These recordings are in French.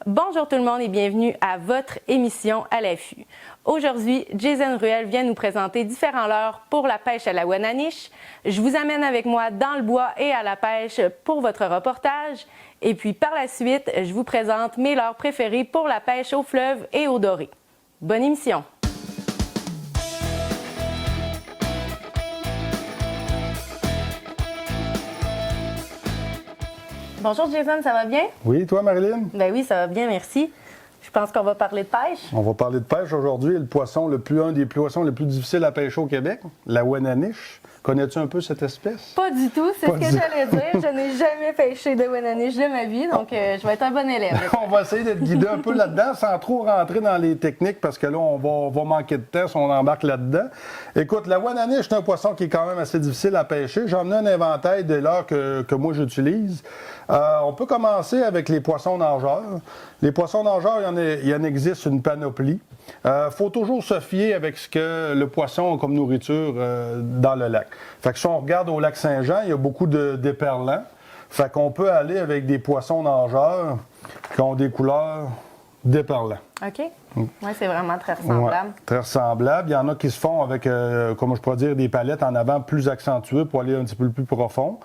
Bonjour tout le monde et bienvenue à votre émission à l'affût. Aujourd'hui, Jason Ruel vient nous présenter différents leurres pour la pêche à la Wananiche. Je vous amène avec moi dans le bois et à la pêche pour votre reportage. Et puis par la suite, je vous présente mes leurres préférés pour la pêche au fleuve et au doré. Bonne émission! Bonjour Jason, ça va bien? Oui, toi Marilyn? Ben oui, ça va bien, merci. Je pense qu'on va parler de pêche. On va parler de pêche aujourd'hui. Un des poissons les plus difficiles à pêcher au Québec, la Wananiche. Connais-tu un peu cette espèce? Pas du tout, c'est ce que j'allais dire. Je n'ai jamais pêché de Wananiche de ma vie, donc je vais être un bon élève. On va essayer d'être guidé un peu là-dedans sans trop rentrer dans les techniques parce que là, on va manquer de temps si on embarque là-dedans. Écoute, la Wananiche, c'est un poisson qui est quand même assez difficile à pêcher. J'en ai un inventaire de leurres que moi j'utilise. On peut commencer avec les poissons nageurs. Les poissons nageurs, il en existe une panoplie. Faut toujours se fier avec ce que le poisson a comme nourriture dans le lac. Fait que si on regarde au lac Saint-Jean, il y a beaucoup d'éperlans. Fait qu'on peut aller avec des poissons nageurs qui ont des couleurs d'éperlans. OK. Oui, c'est vraiment très ressemblable. Ouais, très ressemblable. Il y en a qui se font avec, comment je pourrais dire, des palettes en avant plus accentuées pour aller un petit peu plus profond.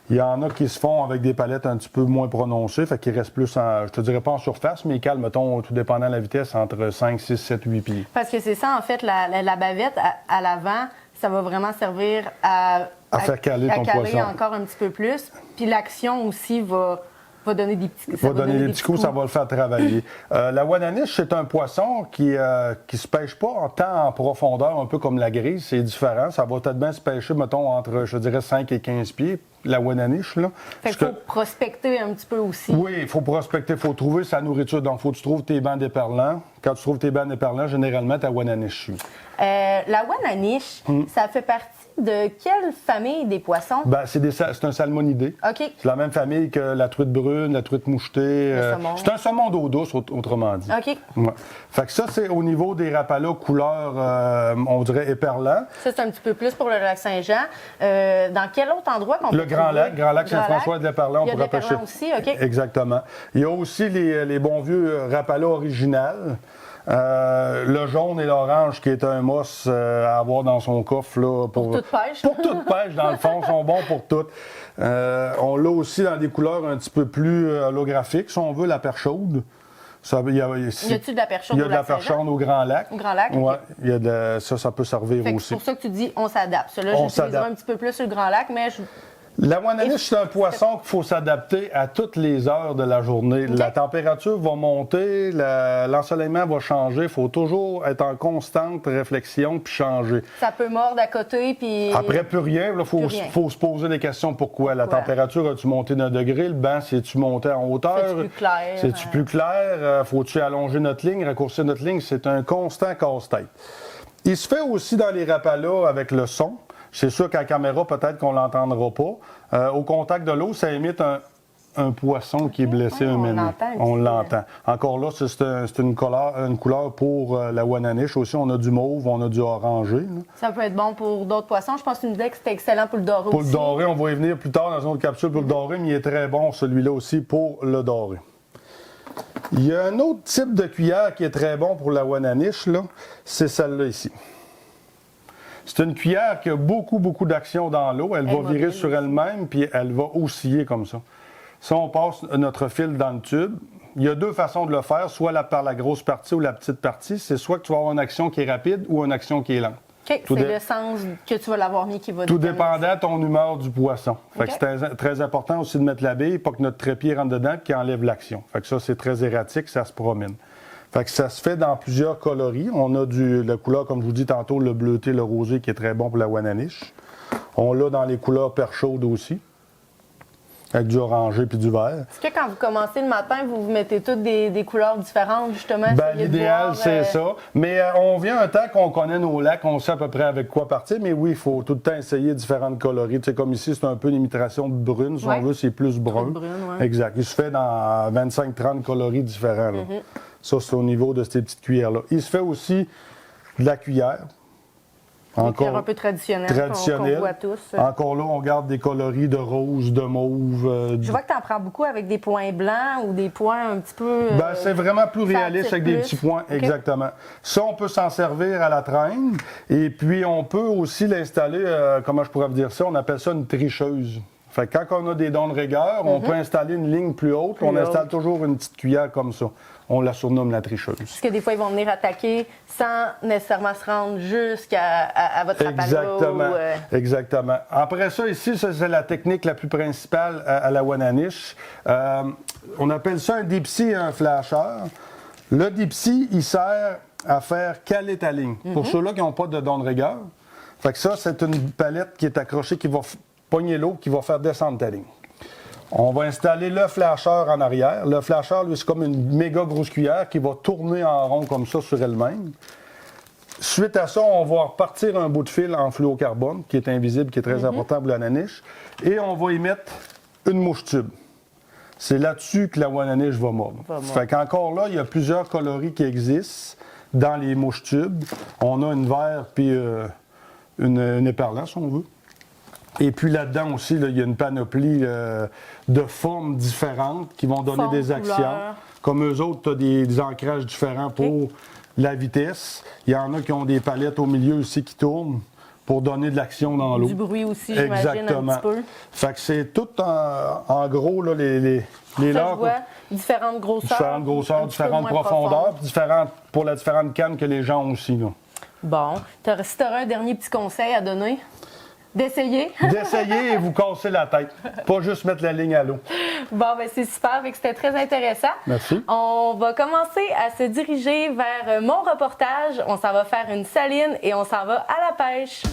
Il y en a qui se font avec des palettes un petit peu moins prononcées, fait qu'ils restent plus je te dirais pas en surface, mais ils calent, mettons, tout dépendant de la vitesse, entre 5, 6, 7, 8 pieds. Parce que c'est ça, en fait, la bavette à l'avant, ça va vraiment servir à faire caler ton poisson. Encore un petit peu plus. Puis l'action aussi va donner des petits coups. Va donner des petits coups, ça va le faire travailler. La Wananiche, c'est un poisson qui se pêche pas tant en profondeur, un peu comme la grise, c'est différent. Ça va peut-être bien se pêcher, mettons, entre, je dirais, 5 et 15 pieds. La Wananiche, là. Fait qu'il faut prospecter un petit peu aussi. Oui, il faut prospecter, il faut trouver sa nourriture. Donc, il faut que tu trouves tes bancs d'éperlans. Quand tu trouves tes bancs d'éperlans, généralement, ta Wananiche suit. La Wananiche, ça fait partie de quelle famille des poissons? Ben, c'est un salmonidé. OK. C'est la même famille que la truite brune, la truite mouchetée. C'est un saumon d'eau douce, autrement dit. OK. Ouais. Fait que ça, c'est au niveau des rapalas couleur, on dirait éperlant. Ça, c'est un petit peu plus pour le lac Saint-Jean. Dans quel autre endroit qu'on peut Le Grand Lac Saint-François de l'Éperlan, on pourrait pêcher. Aussi, OK. Exactement. Il y a aussi les bons vieux rapalas originales. Le jaune et l'orange qui est un mousse à avoir dans son coffre. Là, pour toute pêche. Pour toute pêche, dans le fond, ils sont bons pour toutes. On l'a aussi dans des couleurs un petit peu plus holographiques, si on veut, la perche chaude. Y a-t-il de la perche chaude? Il y a de la perche chaude au Grand Lac. Au Grand Lac, oui. Ça peut servir aussi. C'est pour ça que tu dis on s'adapte. Celui-là, j'utiliserai un petit peu plus sur le Grand Lac, mais La Wananiche, c'est un poisson qu'il faut s'adapter à toutes les heures de la journée. Okay. La température va monter, l'ensoleillement va changer. Il faut toujours être en constante réflexion puis changer. Ça peut mordre à côté puis... Après, plus rien. Il faut se poser des questions. Pourquoi? La température, as-tu monté d'un degré? Le banc, c'est-tu monté en hauteur? C'est-tu plus clair? C'est-tu plus clair? Faut-tu allonger notre ligne, raccourcir notre ligne? C'est un constant casse-tête. Il se fait aussi dans les rapalas avec le son. C'est sûr qu'à la caméra, peut-être qu'on ne l'entendra pas. Au contact de l'eau, ça imite un poisson qui est blessé un minute. On l'entend. Encore là, c'est une couleur pour la Wananiche. Aussi, on a du mauve, on a du orangé. Là. Ça peut être bon pour d'autres poissons. Je pense que tu me disais que c'était excellent pour le doré aussi. Pour le doré, on va y venir plus tard dans une autre capsule pour le doré, mais il est très bon celui-là aussi pour le doré. Il y a un autre type de cuillère qui est très bon pour la Wananiche, là. C'est celle-là ici. C'est une cuillère qui a beaucoup d'action dans l'eau. Elle va virer sur elle-même, puis elle va osciller comme ça. Si on passe notre fil dans le tube, il y a deux façons de le faire, soit par la grosse partie ou la petite partie. C'est soit que tu vas avoir une action qui est rapide ou une action qui est lente. OK, c'est le sens que tu vas l'avoir mis qui va tout dépendant de ton humeur du poisson. Fait que c'est très important aussi de mettre la bille, pas que notre trépied rentre dedans et qu'il enlève l'action. Fait que ça, c'est très erratique, ça se promène. Fait que ça se fait dans plusieurs coloris. On a la couleur, comme je vous dis tantôt, le bleuté, le rosé, qui est très bon pour la Wananiche. On l'a dans les couleurs perche chaude aussi, avec du orangé puis du vert. Est-ce que quand vous commencez le matin, vous mettez toutes des couleurs différentes, justement? Ben, l'idéal, c'est ça. Mais on vient un temps qu'on connaît nos lacs, on sait à peu près avec quoi partir. Mais oui, il faut tout le temps essayer différentes coloris. Tu sais, comme ici, c'est un peu une imitation de brune. Si on veut, c'est plus brun. Brune, ouais. Exact. Il se fait dans 25-30 coloris différents. Là. Ça, c'est au niveau de ces petites cuillères-là. Il se fait aussi de la cuillère. Encore un peu traditionnel. Qu'on voit tous. Encore là, on garde des coloris de rose, de mauve. Je vois que tu en prends beaucoup avec des points blancs ou des points un petit peu... c'est vraiment plus réaliste avec des petits points, okay. Exactement. Ça, on peut s'en servir à la traîne. Et puis, on peut aussi l'installer, comment je pourrais vous dire ça, on appelle ça une tricheuse. Fait que quand on a des dents de rigueur, on peut installer une ligne plus haute. On installe toujours une petite cuillère comme ça. On la surnomme la tricheuse. Parce que des fois, ils vont venir attaquer sans nécessairement se rendre jusqu'à votre Exactement. Exactement. Après ça, ici, ça, c'est la technique la plus principale à la Wananiche. On appelle ça un dipsy et un flasheur. Le dipsy, il sert à faire caler ta ligne. Pour ceux-là qui n'ont pas de dents de rigueur. Fait que ça, c'est une palette qui est accrochée, qui va pogner l'eau, qui va faire descendre ta ligne. On va installer le flasheur en arrière. Le flasheur, lui, c'est comme une méga grosse cuillère qui va tourner en rond comme ça sur elle-même. Suite à ça, on va repartir un bout de fil en fluocarbone qui est invisible, qui est très important pour la Wananiche. Et on va y mettre une mouche tube. C'est là-dessus que la Wananiche va mordre. Fait qu'encore là, il y a plusieurs coloris qui existent dans les mouches tubes. On a une vert puis une éperlante, si on veut. Et puis là-dedans aussi, là, il y a une panoplie de formes différentes qui vont donner des actions. Couleur. Comme eux autres, tu as des ancrages différents pour la vitesse. Il y en a qui ont des palettes au milieu aussi qui tournent pour donner de l'action dans l'eau. Du bruit aussi, j'imagine, un petit peu. Fait que c'est tout en gros, là, les leurres. Différentes grosseurs. Différentes profondeurs, pour la différente canne que les gens ont aussi. Là. Bon. Si tu aurais un dernier petit conseil à donner? D'essayer. D'essayer et vous casser la tête. Pas juste mettre la ligne à l'eau. Bon, ben c'est super. C'était très intéressant. Merci. On va commencer à se diriger vers mon reportage. On s'en va faire une saline et on s'en va à la pêche.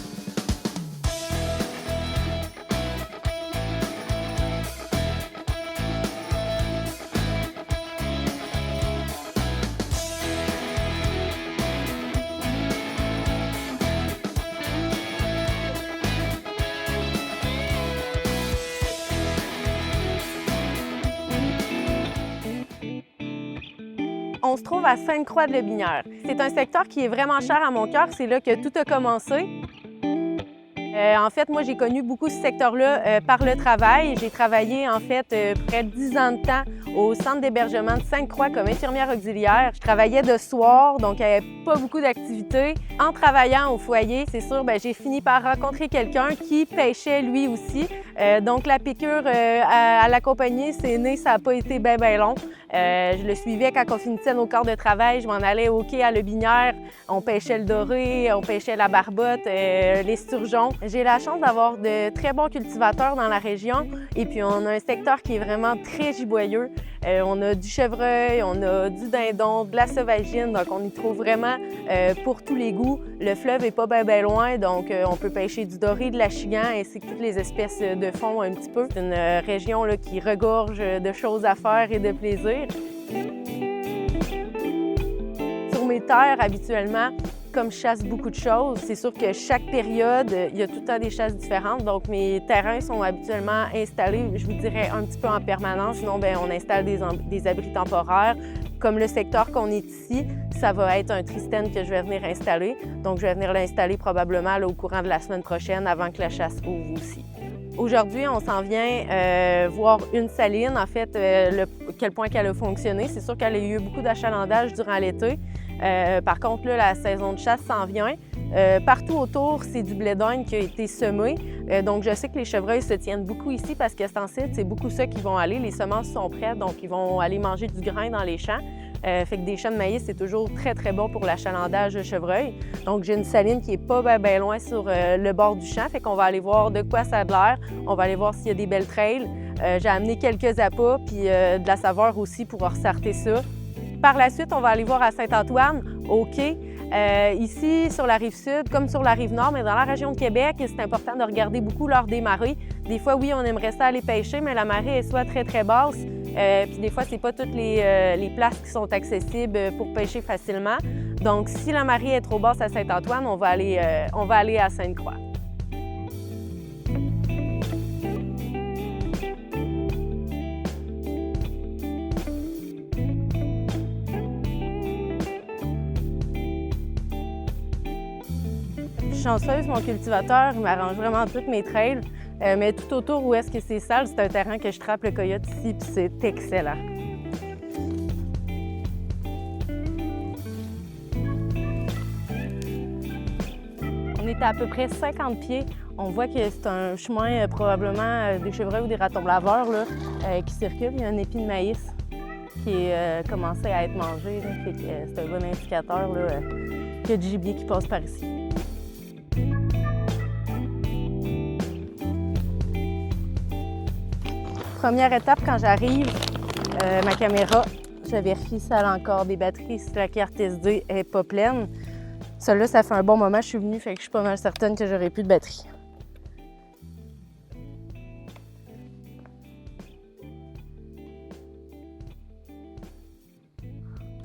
On se trouve à Sainte-Croix-de-Lébinière. C'est un secteur qui est vraiment cher à mon cœur. C'est là que tout a commencé. En fait, moi, j'ai connu beaucoup ce secteur-là par le travail. J'ai travaillé, en fait, près de 10 ans de temps au centre d'hébergement de Sainte-Croix comme infirmière auxiliaire. Je travaillais de soir, donc il n'y avait pas beaucoup d'activités. En travaillant au foyer, c'est sûr, j'ai fini par rencontrer quelqu'un qui pêchait lui aussi. Donc, la piqûre à la compagnie, c'est né, ça n'a pas été bien long. Je le suivais quand on finissait nos quarts de travail. Je m'en allais au quai à Lobinière. On pêchait le doré, on pêchait la barbotte, les sturgeons. J'ai la chance d'avoir de très bons cultivateurs dans la région. Et puis, on a un secteur qui est vraiment très giboyeux. On a du chevreuil, on a du dindon, de la sauvagine. Donc, on y trouve vraiment pour tous les goûts. Le fleuve n'est pas bien loin, donc on peut pêcher du doré, de l'achigan, ainsi que toutes les espèces de fond un petit peu. C'est une région là, qui regorge de choses à faire et de plaisir. Sur mes terres, habituellement, comme je chasse beaucoup de choses, c'est sûr que chaque période, il y a tout le temps des chasses différentes. Donc, mes terrains sont habituellement installés, je vous dirais, un petit peu en permanence. Sinon, on installe des abris temporaires. Comme le secteur qu'on est ici, ça va être un tristène que je vais venir installer. Donc, je vais venir l'installer probablement là, au courant de la semaine prochaine, avant que la chasse ouvre aussi. Aujourd'hui, on s'en vient voir une saline, en fait, quel point qu'elle a fonctionné. C'est sûr qu'elle a eu beaucoup d'achalandage durant l'été. Par contre, là, la saison de chasse s'en vient. Partout autour, c'est du blé d'ogne qui a été semé. Donc, je sais que les chevreuils se tiennent beaucoup ici parce que c'est beaucoup ça qui vont aller. Les semences sont prêtes, donc ils vont aller manger du grain dans les champs. Fait que des champs de maïs, c'est toujours très bon pour l'achalandage de chevreuil. Donc, j'ai une saline qui n'est pas bien loin sur le bord du champ. Fait qu'on va aller voir de quoi ça a de l'air. On va aller voir s'il y a des belles trails. J'ai amené quelques appâts puis de la saveur aussi pour ressortir ça. Par la suite, on va aller voir à Saint-Antoine, au quai. Ici, sur la rive sud, comme sur la rive nord, mais dans la région de Québec, c'est important de regarder beaucoup l'heure des marées. Des fois, oui, on aimerait ça aller pêcher, mais la marée est soit très basse, puis des fois, c'est pas toutes les places qui sont accessibles pour pêcher facilement. Donc, si la marée est trop basse à Saint-Antoine, on va aller à Sainte-Croix. Je suis chanceuse, mon cultivateur, il m'arrange vraiment toutes mes trails. Mais tout autour où est-ce que c'est sale, c'est un terrain que je trappe le coyote ici, puis c'est excellent. On est à peu près 50 pieds. On voit que c'est un chemin probablement des chevreuils ou des ratons laveurs là, qui circulent. Il y a un épi de maïs qui est commencé à être mangé. Là, fait que, c'est un bon indicateur là, qu'il y a du gibier qui passe par ici. Première étape, quand j'arrive, ma caméra, je vérifie si elle a encore des batteries, si la carte SD n'est pas pleine. Celle-là, ça fait un bon moment que je suis venue, fait que je suis pas mal certaine que j'aurai plus de batterie.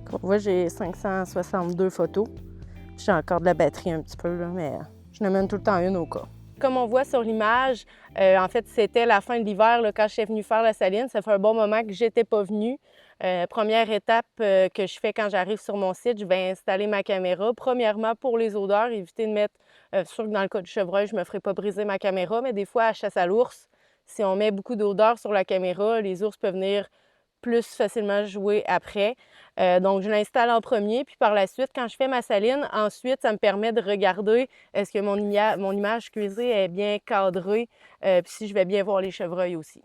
Comme on voit, j'ai 562 photos. J'ai encore de la batterie un petit peu, là, mais je en amène tout le temps une au cas. Comme on voit sur l'image, en fait, c'était la fin de l'hiver quand je suis venue faire la saline. Ça fait un bon moment que j'étais pas venue. Première étape que je fais quand j'arrive sur mon site, je vais installer ma caméra. Premièrement, pour les odeurs, éviter de mettre... sûr que dans le cas du chevreuil, je ne me ferai pas briser ma caméra, mais des fois, à chasse à l'ours, si on met beaucoup d'odeurs sur la caméra, les ours peuvent venir plus facilement jouer après. Donc, je l'installe en premier, puis par la suite, quand je fais ma saline, ensuite, ça me permet de regarder est-ce que mon image cuisée est bien cadrée, puis si je vais bien voir les chevreuils aussi.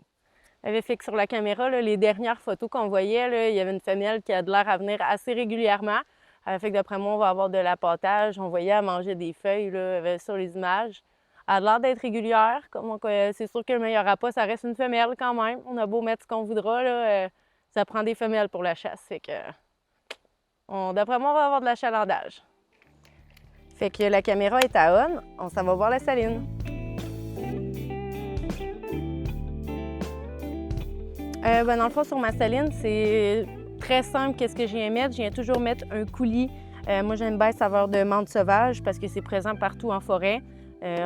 Fait que sur la caméra, là, les dernières photos qu'on voyait, là, il y avait une femelle qui a de l'air à venir assez régulièrement. Fait que d'après moi, on va avoir de l'appâtage. On voyait à manger des feuilles là, sur les images. Elle a l'air d'être régulière. C'est sûr que le meilleur appât, ça reste une femelle quand même. On a beau mettre ce qu'on voudra, là, ça prend des femelles pour la chasse. Fait que, d'après moi, on va avoir de l'achalandage. Fait que la caméra est à on s'en va voir la saline. Dans le fond, sur ma saline, c'est très simple. Qu'est-ce que je viens mettre? Je viens toujours mettre un coulis. Moi, j'aime bien saveur de menthe sauvage parce que c'est présent partout en forêt.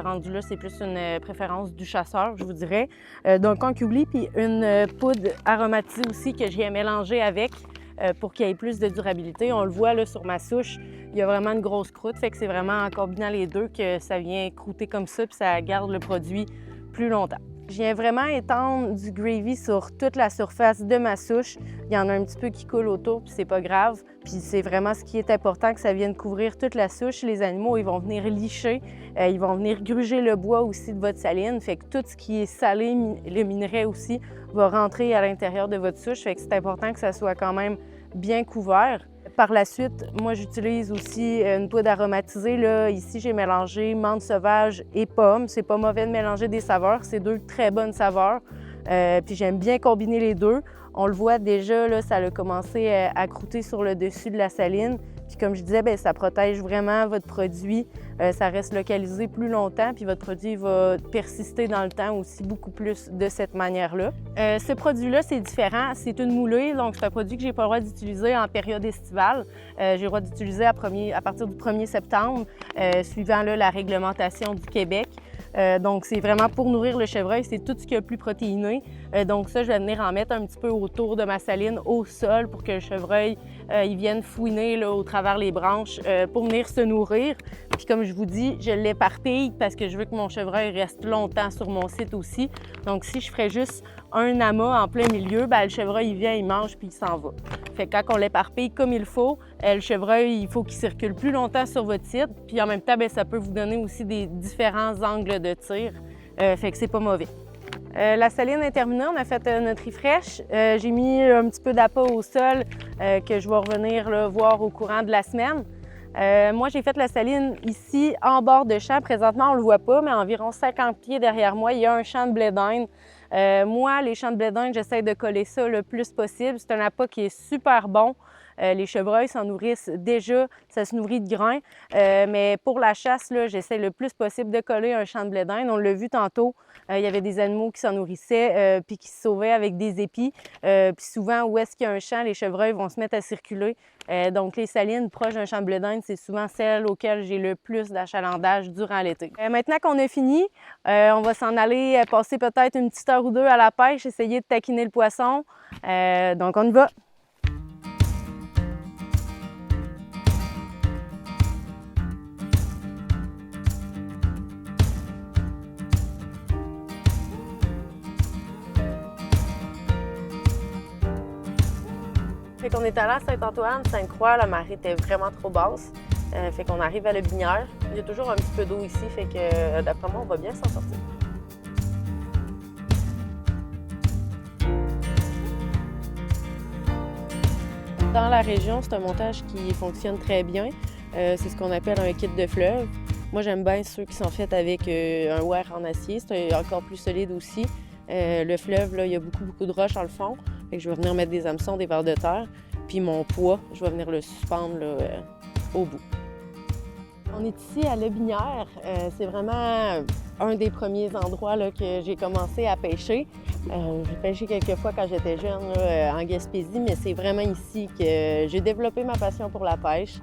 Rendu là, c'est plus une préférence du chasseur, je vous dirais. Donc, un coulis, puis une poudre aromatisée aussi que je viens mélanger avec pour qu'il y ait plus de durabilité. On le voit là sur ma souche, il y a vraiment une grosse croûte, fait que c'est vraiment en combinant les deux que ça vient croûter comme ça, puis ça garde le produit plus longtemps. Je viens vraiment étendre du gravy sur toute la surface de ma souche. Il y en a un petit peu qui coule autour, puis c'est pas grave. Puis c'est vraiment ce qui est important, que ça vienne couvrir toute la souche. Les animaux, ils vont venir licher, ils vont venir gruger le bois aussi de votre saline. Fait que tout ce qui est salé, le minerai aussi, va rentrer à l'intérieur de votre souche. Fait que c'est important que ça soit quand même bien couvert. Par la suite, moi, j'utilise aussi une poudre aromatisée. Là. Ici, j'ai mélangé menthe sauvage et pomme. C'est pas mauvais de mélanger des saveurs. C'est deux très bonnes saveurs. Puis j'aime bien combiner les deux. On le voit déjà, là, ça a commencé à croûter sur le dessus de la saline. Puis comme je disais, bien, ça protège vraiment votre produit. Ça reste localisé plus longtemps, puis votre produit va persister dans le temps aussi beaucoup plus de cette manière-là. Ce produit-là, c'est différent. C'est une moulée, donc c'est un produit que j'ai pas le droit d'utiliser en période estivale. J'ai le droit d'utiliser à partir du 1er septembre, suivant là, la réglementation du Québec. Donc, c'est vraiment pour nourrir le chevreuil, c'est tout ce qui est plus protéiné. Donc ça, je vais venir en mettre un petit peu autour de ma saline, au sol, pour que le chevreuil il vienne fouiner là, au travers les branches pour venir se nourrir. Puis comme je vous dis, je l'éparpille parce que je veux que mon chevreuil reste longtemps sur mon site aussi. Donc si je ferais juste un amas en plein milieu, bien, le chevreuil il vient, il mange puis il s'en va. Fait que quand on l'éparpille comme il faut, le chevreuil, il faut qu'il circule plus longtemps sur votre site. Puis en même temps, bien, ça peut vous donner aussi des différents angles de tir. Fait que c'est pas mauvais. La saline est terminée, on a fait notre refresh. J'ai mis un petit peu d'appât au sol que je vais revenir là, voir au courant de la semaine. Moi, j'ai fait la saline ici, en bord de champ. Présentement, on ne le voit pas, mais à environ 50 pieds derrière moi, il y a un champ de blé d'Inde. Moi, les champs de blé d'Inde, j'essaie de coller ça le plus possible. C'est un appât qui est super bon. Les chevreuils s'en nourrissent déjà, ça se nourrit de grains. Mais pour la chasse, j'essaie le plus possible de coller un champ de blé d'Inde. On l'a vu tantôt, il y avait des animaux qui s'en nourrissaient puis qui se sauvaient avec des épis. Puis souvent, où est-ce qu'il y a un champ, les chevreuils vont se mettre à circuler. Donc, les salines proches d'un champ de blé d'Inde, c'est souvent celles auxquelles j'ai le plus d'achalandage durant l'été. Maintenant qu'on a fini, on va s'en aller passer peut-être une petite heure ou deux à la pêche, essayer de taquiner le poisson. Donc, on y va! Fait qu'on est allé à Saint-Antoine, Sainte-Croix, la marée était vraiment trop basse. Fait qu'on arrive à la Binière. Il y a toujours un petit peu d'eau ici, fait que d'après moi, on va bien s'en sortir. Dans la région, c'est un montage qui fonctionne très bien. C'est ce qu'on appelle un kit de fleuve. Moi, j'aime bien ceux qui sont faits avec un wire en acier. C'est encore plus solide aussi. Le fleuve, là, il y a beaucoup de roches dans le fond. Fait que je vais venir mettre des hameçons, des vers de terre. Puis mon poids, je vais venir le suspendre là, au bout. On est ici à La Binière. C'est vraiment un des premiers endroits là, que j'ai commencé à pêcher. J'ai pêché quelques fois quand j'étais jeune là, en Gaspésie, mais c'est vraiment ici que j'ai développé ma passion pour la pêche.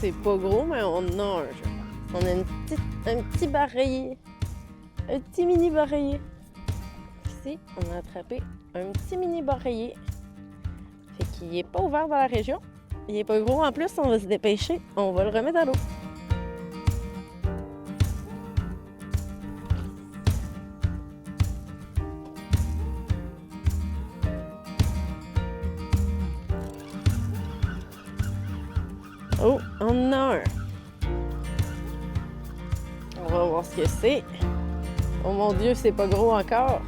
C'est pas gros, mais on en a un. On a un petit bareillet. Un petit mini bareillet. Ici, on a attrapé un petit mini bareillet. Fait qu'il n'est pas ouvert dans la région. Il n'est pas gros en plus, on va se dépêcher. On va le remettre à l'eau. Oh, on en a un. On va voir ce que c'est. Oh mon Dieu, c'est pas gros encore.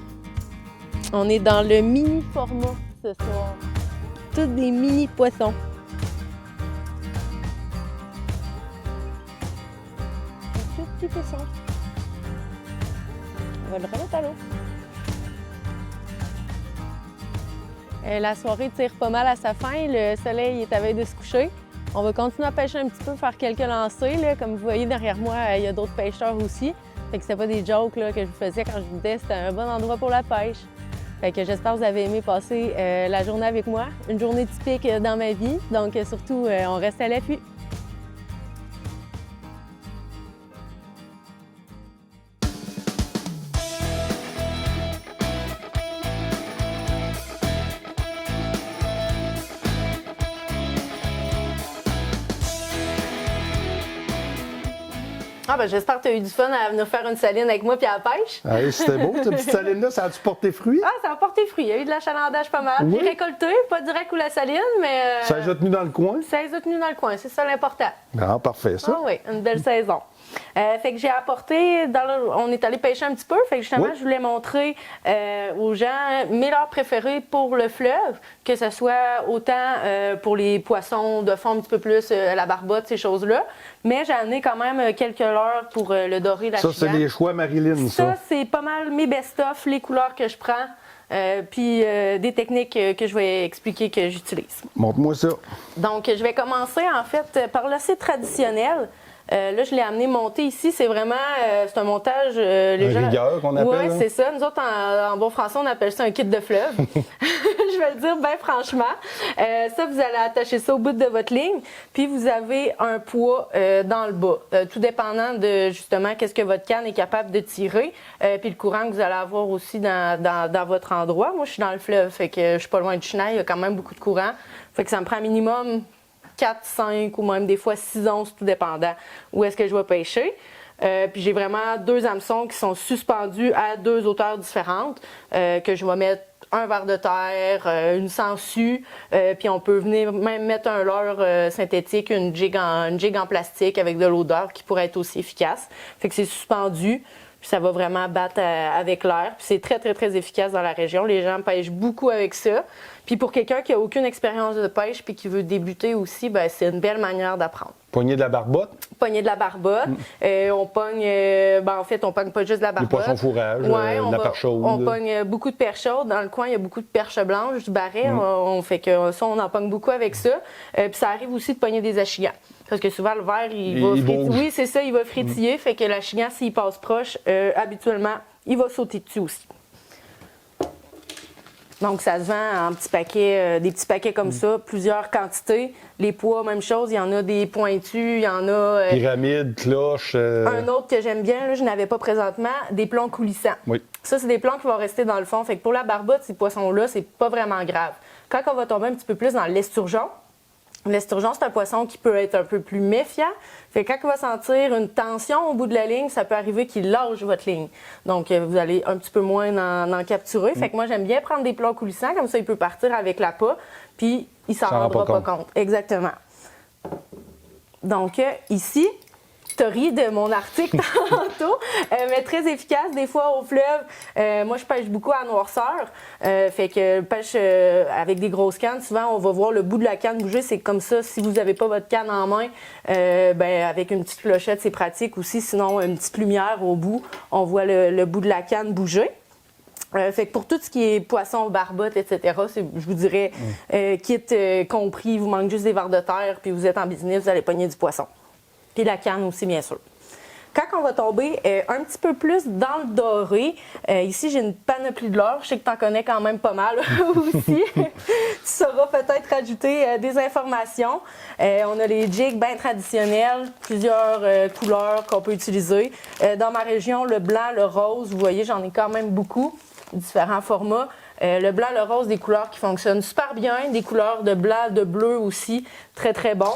On est dans le mini format ce soir. Tous des mini poissons. Un tout petit poisson. On va le remettre à l'eau. La soirée tire pas mal à sa fin. Le soleil est à veille de se coucher. On va continuer à pêcher un petit peu, faire quelques lancers. Là. Comme vous voyez derrière moi, il y a d'autres pêcheurs aussi. Fait que c'était pas des jokes là, que je vous faisais quand je vous disais c'était un bon endroit pour la pêche. Fait que j'espère que vous avez aimé passer la journée avec moi. Une journée typique dans ma vie. Donc surtout, on reste à l'affût. Ah ben j'espère que tu as eu du fun à venir faire une saline avec moi puis à la pêche. Ah, c'était beau, cette petite saline-là, ça a-tu porté fruit? Ah, ça a porté fruit. Il y a eu de l'achalandage pas mal. Oui. J'ai récolté, pas direct ou la saline, mais... Ça les a tenus dans le coin? Ça les a tenus dans le coin, c'est ça l'important. Ah, parfait, ça. Ah oui, une belle saison. Fait que j'ai apporté, on est allé pêcher un petit peu, fait que justement, Oui. je voulais montrer aux gens mes leurres préférées pour le fleuve, que ce soit autant pour les poissons de fond un petit peu plus, la barbotte, ces choses-là, mais j'ai amené quand même quelques leurres pour le doré, la Ça, c'est les choix Marilyn, Ça, ça. c'est pas mal mes best-of, les couleurs que je prends, puis des techniques que je vais expliquer que j'utilise. Montre-moi ça. Donc, je vais commencer en fait par l'acier traditionnel. Là, je l'ai amené monter ici. C'est vraiment, c'est un montage... rigueur qu'on appelle. Oui, hein? c'est ça. Nous autres, en bon français, on appelle ça un kit de fleuve. Je vais le dire bien franchement. Ça, vous allez attacher ça au bout de votre ligne. Puis, vous avez un poids dans le bas. Tout dépendant de, justement, qu'est-ce que votre canne est capable de tirer. Puis, le courant que vous allez avoir aussi dans votre endroit. Moi, je suis dans le fleuve, fait que je suis pas loin du chenal. Il y a quand même beaucoup de courant. Fait que ça me prend un minimum 4, 5 ou même des fois 6 onces, tout dépendant où est-ce que je vais pêcher. Puis j'ai vraiment 2 hameçons qui sont suspendus à 2 hauteurs différentes, que je vais mettre un vers de terre, une sangsue, puis on peut venir même mettre un leurre synthétique, une jig en plastique avec de l'odeur qui pourrait être aussi efficace. Fait que c'est suspendu. Puis ça va vraiment battre avec l'air. Puis c'est très, très, très efficace dans la région. Les gens pêchent beaucoup avec ça. Puis pour quelqu'un qui n'a aucune expérience de pêche puis qui veut débuter aussi, ben c'est une belle manière d'apprendre. Poignée de la barbotte. Pogner de la barbotte. On pogne, en fait, on pogne pas juste de la barbotte. Les poissons fourrage, Ouais, la perche chaude. On pogne beaucoup de perches chaudes. Dans le coin, il y a beaucoup de perches blanches, du barret. On fait que ça, on en pogne beaucoup avec ça. Puis ça arrive aussi de pogner des achillants. Parce que souvent, le verre, il va frétiller. Oui, c'est ça, il va frétiller. Fait que l'achillant, s'il passe proche, habituellement, il va sauter dessus aussi. Donc, ça se vend en petits paquets, des petits paquets comme ça, plusieurs quantités. Les poids, même chose, il y en a des pointus, il y en a... Pyramide, cloche... Un autre que j'aime bien, là, je n'avais pas présentement, des plombs coulissants. Oui. Ça, c'est des plombs qui vont rester dans le fond. Fait que pour la barbotte, ces poissons-là, c'est pas vraiment grave. Quand on va tomber un petit peu plus dans l'esturgeon, L'esturgeon, c'est un poisson qui peut être un peu plus méfiant. Fait que quand il va sentir une tension au bout de la ligne, ça peut arriver qu'il lâche votre ligne. Donc, vous allez un petit peu moins en capturer. Fait que moi, j'aime bien prendre des plats coulissants. Comme ça, il peut partir avec l'appât, puis il s'en rendra pas compte. Exactement. Donc, ici, tu as ri de mon article tantôt, mais très efficace des fois au fleuve. Moi, je pêche beaucoup à noirceur. Fait que pêche avec des grosses cannes. Souvent, on va voir le bout de la canne bouger. C'est comme ça. Si vous n'avez pas votre canne en main, avec une petite clochette, c'est pratique aussi. Sinon, une petite lumière au bout, on voit le bout de la canne bouger. Fait que pour tout ce qui est poisson, barbotte, etc., je vous dirais, kit compris, il vous manque juste des vers de terre, puis vous êtes en business, vous allez pogner du poisson. Puis la canne aussi, bien sûr. Quand on va tomber un petit peu plus dans le doré, ici j'ai une panoplie de leurres, je sais que tu en connais quand même pas mal aussi. Tu sauras peut-être rajouter des informations. On a les jigs bien traditionnels, plusieurs couleurs qu'on peut utiliser. Dans ma région, le blanc, le rose, vous voyez, j'en ai quand même beaucoup, différents formats. Le blanc, le rose, des couleurs qui fonctionnent super bien, des couleurs de blanc, de bleu aussi, très très bon.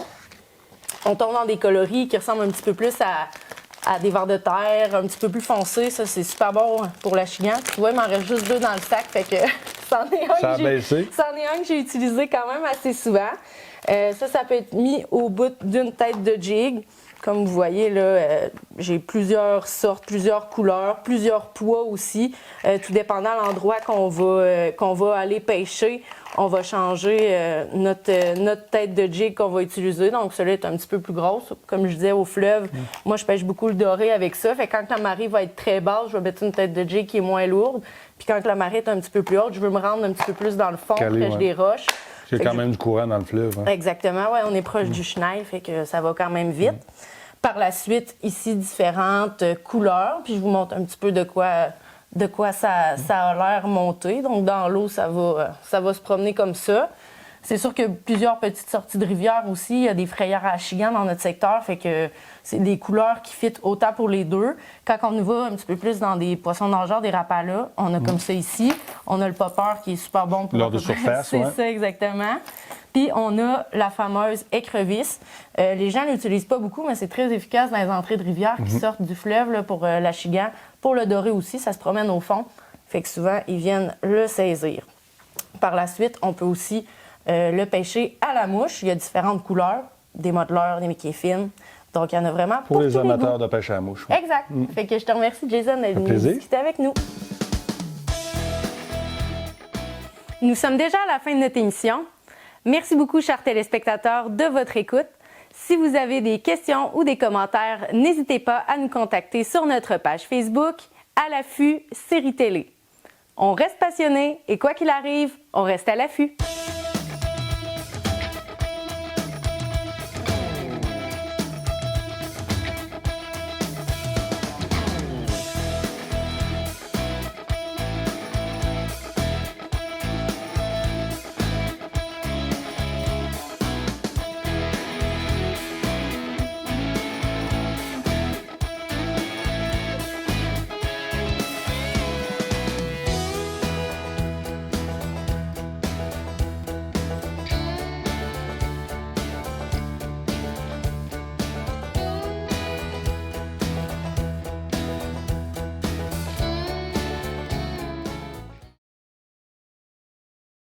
On tombe dans des coloris qui ressemblent un petit peu plus à des vers de terre, un petit peu plus foncés. Ça, c'est super bon pour l'achigan. Tu vois, il m'en reste juste 2 dans le sac, fait que c'en est un que j'ai utilisé quand même assez souvent. Ça peut être mis au bout d'une tête de jig. Comme vous voyez, là, j'ai plusieurs sortes, plusieurs couleurs, plusieurs poids aussi. Tout dépendant de l'endroit qu'on va aller pêcher, on va changer notre tête de jig qu'on va utiliser. Donc, celle-là est un petit peu plus grosse. Comme je disais, au fleuve, moi, je pêche beaucoup le doré avec ça. Fait que quand la marée va être très basse, je vais mettre une tête de jig qui est moins lourde. Puis quand la marée est un petit peu plus haute, je veux me rendre un petit peu plus dans le fond, près des roches. Il y a quand même du courant dans le fleuve. Hein? Exactement, oui, on est proche du chenal, fait que ça va quand même vite. Par la suite, ici, différentes couleurs, puis je vous montre un petit peu de quoi ça a l'air monté. Donc, dans l'eau, ça va se promener comme ça. C'est sûr que plusieurs petites sorties de rivière aussi. Il y a des frayères à achigan dans notre secteur, fait que c'est des couleurs qui fit autant pour les deux. Quand on nous va un petit peu plus dans des poissons nageurs, des rapalas, on a comme ça ici. On a le popper qui est super bon pour... L'heure de surface, c'est ça, exactement. Puis on a la fameuse écrevisse. Les gens ne l'utilisent pas beaucoup, mais c'est très efficace dans les entrées de rivière qui sortent du fleuve là, pour l'achigan. Pour le doré aussi, ça se promène au fond. Fait que souvent, ils viennent le saisir. Par la suite, on peut aussi le pêcher à la mouche. Il y a différentes couleurs, des modeleurs, des mickey fines. Donc, il y en a vraiment pour les amateurs de pêche à la mouche. Ouais. Exact. Fait que je te remercie, Jason, d'être venu discuter avec nous. Nous sommes déjà à la fin de notre émission. Merci beaucoup, chers téléspectateurs, de votre écoute. Si vous avez des questions ou des commentaires, n'hésitez pas à nous contacter sur notre page Facebook, À l'affût, série télé. On reste passionné et quoi qu'il arrive, on reste à l'affût.